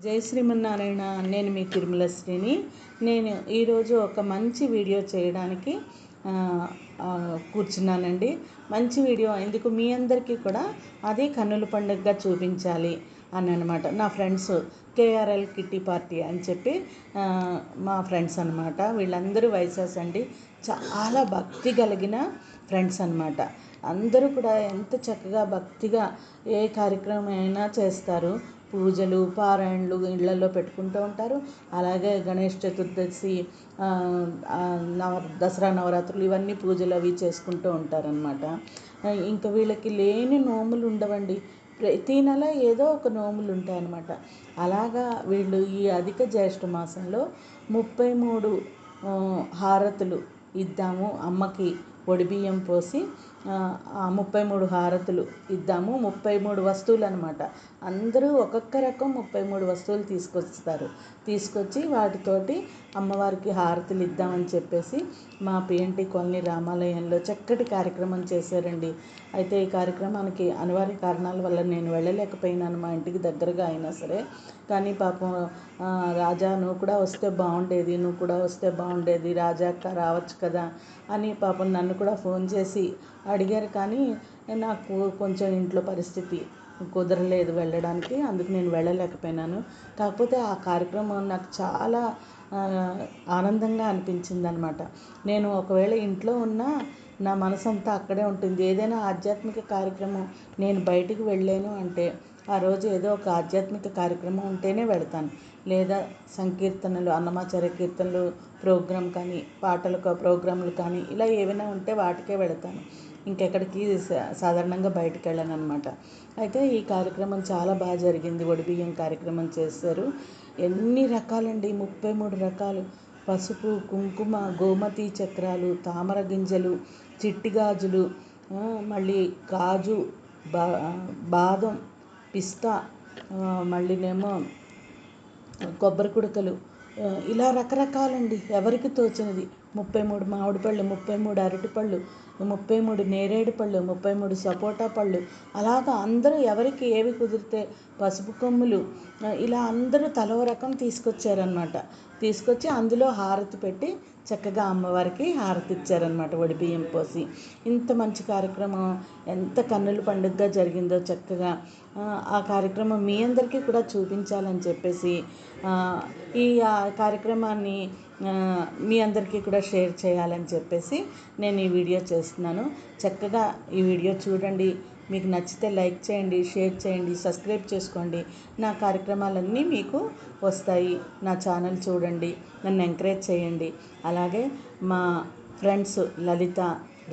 జై శ్రీమన్నారాయణ. నేను మీ తిరుమల శ్రీని. నేను ఈరోజు ఒక మంచి వీడియో చేయడానికి కూర్చున్నానండి. మంచి వీడియో ఎందుకు మీ అందరికీ కూడా అదే కన్నుల పండుగగా చూపించాలి అని అనమాట. నా ఫ్రెండ్స్ కేఆర్ఎల్ కిట్టి పార్టీ అని చెప్పి మా ఫ్రెండ్స్ అనమాట. వీళ్ళందరూ వైసెస్ అండి. చాలా భక్తి కలిగిన ఫ్రెండ్స్ అనమాట. అందరూ కూడా ఎంత చక్కగా భక్తిగా ఏ కార్యక్రమం అయినా చేస్తారు. పూజలు పారాయణలు ఇళ్లలో పెట్టుకుంటూ ఉంటారు. అలాగే గణేష్ చతుర్దశి, దసరా నవరాత్రులు ఇవన్నీ పూజలు అవి చేసుకుంటూ ఉంటారనమాట. ఇంకా వీళ్ళకి లేని నోములు ఉండవండి. ప్రతి నెల ఏదో ఒక నోములు ఉంటాయన్నమాట. అలాగా వీళ్ళు ఈ అధిక జ్యేష్ఠ మాసంలో 33 హారతులు ఇద్దాము అమ్మకి, ఒడిబియ్యం పోసి 33 హారతులు ఇద్దాము. 33 వస్తువులు అనమాట. అందరూ ఒక్కొక్క రకం 33 వస్తువులు తీసుకొచ్చి వాటితోటి అమ్మవారికి హారతులు ఇద్దామని చెప్పేసి మా పిఎన్టీ కాలనీ రామాలయంలో చక్కటి కార్యక్రమం చేశారండి. అయితే ఈ కార్యక్రమానికి అనివార్య కారణాల వల్ల నేను వెళ్ళలేకపోయినాను, మా ఇంటికి దగ్గరగా అయినా సరే. కానీ పాపం రాజా నువ్వు కూడా వస్తే బాగుండేది, రాజా అక్క రావచ్చు కదా అని పాపం నన్ను కూడా ఫోన్ చేసి అడిగారు. కానీ నాకు కొంచెం ఇంట్లో పరిస్థితి కుదరలేదు వెళ్ళడానికి, అందుకు నేను వెళ్ళలేకపోయినాను. కాకపోతే ఆ కార్యక్రమం నాకు చాలా ఆనందంగా అనిపించింది అనమాట. నేను ఒకవేళ ఇంట్లో ఉన్నా నా మనసంతా అక్కడే ఉంటుంది. ఏదైనా ఆధ్యాత్మిక కార్యక్రమం నేను బయటికి వెళ్ళాను అంటే ఆ రోజు ఏదో ఒక ఆధ్యాత్మిక కార్యక్రమం ఉంటేనే వెళతాను. లేదా సంకీర్తనలు, అన్నమాచార్య కీర్తనలు ప్రోగ్రాం కానీ, పాటల ప్రోగ్రాంలు కానీ ఇలా ఏమైనా ఉంటే వాటికే వెళతాను. ఇంకెక్కడికి సాధారణంగా బయటకు వెళ్ళాను అనమాట. అయితే ఈ కార్యక్రమం చాలా బాగా జరిగింది. ఒడిబియ్యం కార్యక్రమం చేశారు. ఎన్ని రకాలండి, 33 రకాలు. పసుపు, కుంకుమ, గోమతి చక్రాలు, తామర గింజలు, చిట్టి గాజులు, మళ్ళీ కాజు, బాదం, పిస్తా, మళ్ళీనేమో కొబ్బరి కుడకలు, ఇలా రకరకాలండి. ఎవరికి తోచినది 33 మామిడి పళ్ళు, 33 అరటిపళ్ళు, 33 నేరేడు పళ్ళు, 33 సపోటా పళ్ళు, అలాగా అందరూ ఎవరికి ఏవి కుదిరితే పసుపు కొమ్ములు, ఇలా అందరూ తలో రకం తీసుకొచ్చారనమాట. తీసుకొచ్చి అందులో హారతి పెట్టి చక్కగా అమ్మవారికి హారతి ఇచ్చారనమాట ఒడిబియ్యం పోసి. ఇంత మంచి కార్యక్రమం ఎంత కన్నుల పండుగగా జరిగిందో చక్కగా ఆ కార్యక్రమం మీ అందరికీ కూడా చూపించాలని చెప్పేసి ఈ కార్యక్రమాన్ని మీ అందరికీ కూడా షేర్ చేయాలని చెప్పేసి నేను ఈ వీడియో చేస్తున్నాను. చక్కగా ఈ వీడియో చూడండి. మీకు నచ్చితే లైక్ చేయండి, షేర్ చేయండి, సబ్స్క్రైబ్ చేసుకోండి. నా కార్యక్రమాలన్నీ మీకు వస్తాయి. నా ఛానల్ చూడండి, నన్ను ఎంకరేజ్ చేయండి. అలాగే మా ఫ్రెండ్స్ లలిత,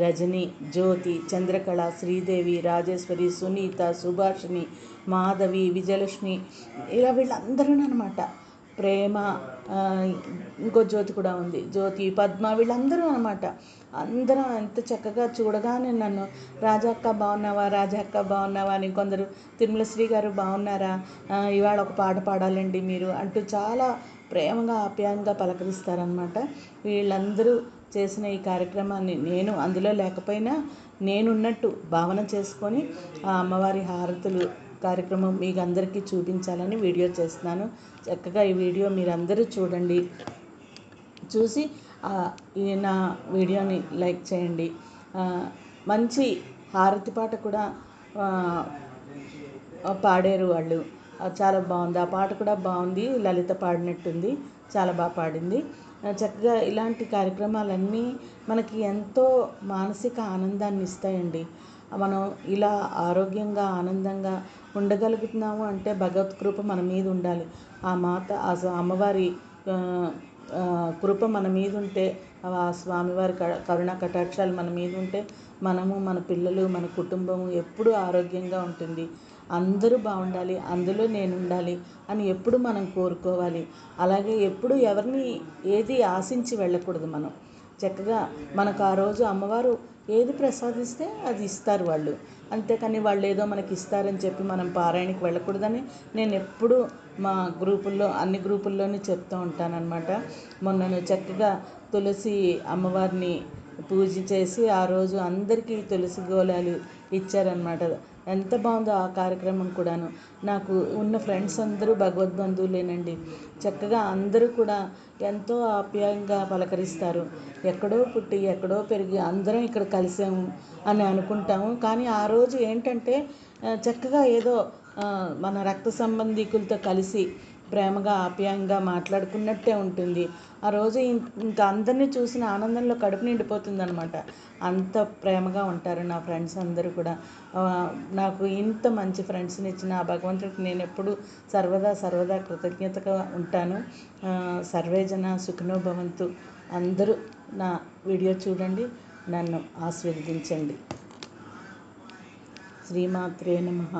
రజని, జ్యోతి, చంద్రకళ, శ్రీదేవి, రాజేశ్వరి, సునీత, సుభాషిణి, మాధవి, విజయలక్ష్మి, ఇలా వీళ్ళందరూ అనమాట. ప్రేమ, ఇంకో జ్యోతి కూడా ఉంది, జ్యోతి, పద్మ, వీళ్ళందరూ అనమాట. అందరం ఎంత చక్కగా చూడగానే నన్ను రాజక్క బాగున్నావా అని, కొందరు తిరుమల శ్రీ గారు బాగున్నారా, ఇవాళ ఒక పాట పాడాలండి మీరు అంటూ చాలా ప్రేమగా ఆప్యాయంగా పలకరిస్తారనమాట. వీళ్ళందరూ చేసిన ఈ కార్యక్రమాన్ని నేను అందులో లేకపోయినా నేనున్నట్టు భావన చేసుకొని ఆ అమ్మవారి హారతులు కార్యక్రమం మీకు అందరికీ చూపించాలని వీడియో చేస్తున్నాను. చక్కగా ఈ వీడియో మీరందరూ చూడండి. చూసి నా వీడియోని లైక్ చేయండి. మంచి హారతి పాట కూడా పాడారు వాళ్ళు. చాలా బాగుంది. ఆ పాట కూడా బాగుంది. లలిత పాడినట్టుంది, చాలా బాగా పాడింది. చక్కగా ఇలాంటి కార్యక్రమాలన్నీ మనకి ఎంతో మానసిక ఆనందాన్ని ఇస్తాయండి. మనం ఇలా ఆరోగ్యంగా ఆనందంగా ఉండగలుగుతున్నాము అంటే భగవత్ కృప మన మీద ఉండాలి. ఆ మాత, ఆ అమ్మవారి కృప మన మీద ఉంటే, ఆ స్వామివారి కరుణా కటాక్షాలు మన మీద ఉంటే మనము, మన పిల్లలు, మన కుటుంబము ఎప్పుడూ ఆరోగ్యంగా ఉంటుంది. అందరూ బాగుండాలి, అందులో నేను ఉండాలి అని ఎప్పుడు మనం కోరుకోవాలి. అలాగే ఎప్పుడు ఎవరిని ఏది ఆశించి వెళ్ళకూడదు. మనం చక్కగా మనకు ఆ రోజు అమ్మవారు ఏది ప్రసాదిస్తే అది ఇస్తారు వాళ్ళు. అంతేకాని వాళ్ళు ఏదో మనకి ఇస్తారని చెప్పి మనం పారాయణకి వెళ్ళకూడదని నేను ఎప్పుడూ మా గ్రూపుల్లో, అన్ని గ్రూపుల్లోనే చెప్తూ ఉంటానన్నమాట. మొన్న చక్కగా తులసి అమ్మవారిని పూజ చేసి ఆ రోజు అందరికీ తులసి గోళాలు ఇచ్చారనమాట. ఎంత బాగుందో ఆ కార్యక్రమం కూడాను. నాకు ఉన్న ఫ్రెండ్స్ అందరూ భగవద్బంధువులేనండి. చక్కగా అందరూ కూడా ఎంతో ఆప్యాయంగా పలకరిస్తారు. ఎక్కడో పుట్టి ఎక్కడో పెరిగి అందరం ఇక్కడ కలిసాము అని అనుకుంటాము. కానీ ఆ రోజు ఏంటంటే చక్కగా ఏదో మన రక్త సంబంధికులతో కలిసి ప్రేమగా ఆప్యాయంగా మాట్లాడుకున్నట్టే ఉంటుంది. ఆ రోజు ఇంకా అందరినీ చూసిన ఆనందంలో కడుపు నిండిపోతుంది అనమాట. అంత ప్రేమగా ఉంటారు నా ఫ్రెండ్స్ అందరూ కూడా. నాకు ఇంత మంచి ఫ్రెండ్స్ని ఇచ్చిన ఆ భగవంతుడికి నేను ఎప్పుడు సర్వదా కృతజ్ఞతగా ఉంటాను. సర్వేజన సుఖినో భవంతు. అందరూ నా వీడియో చూడండి, నన్ను ఆశీర్వదించండి. శ్రీమాత్రే నమః.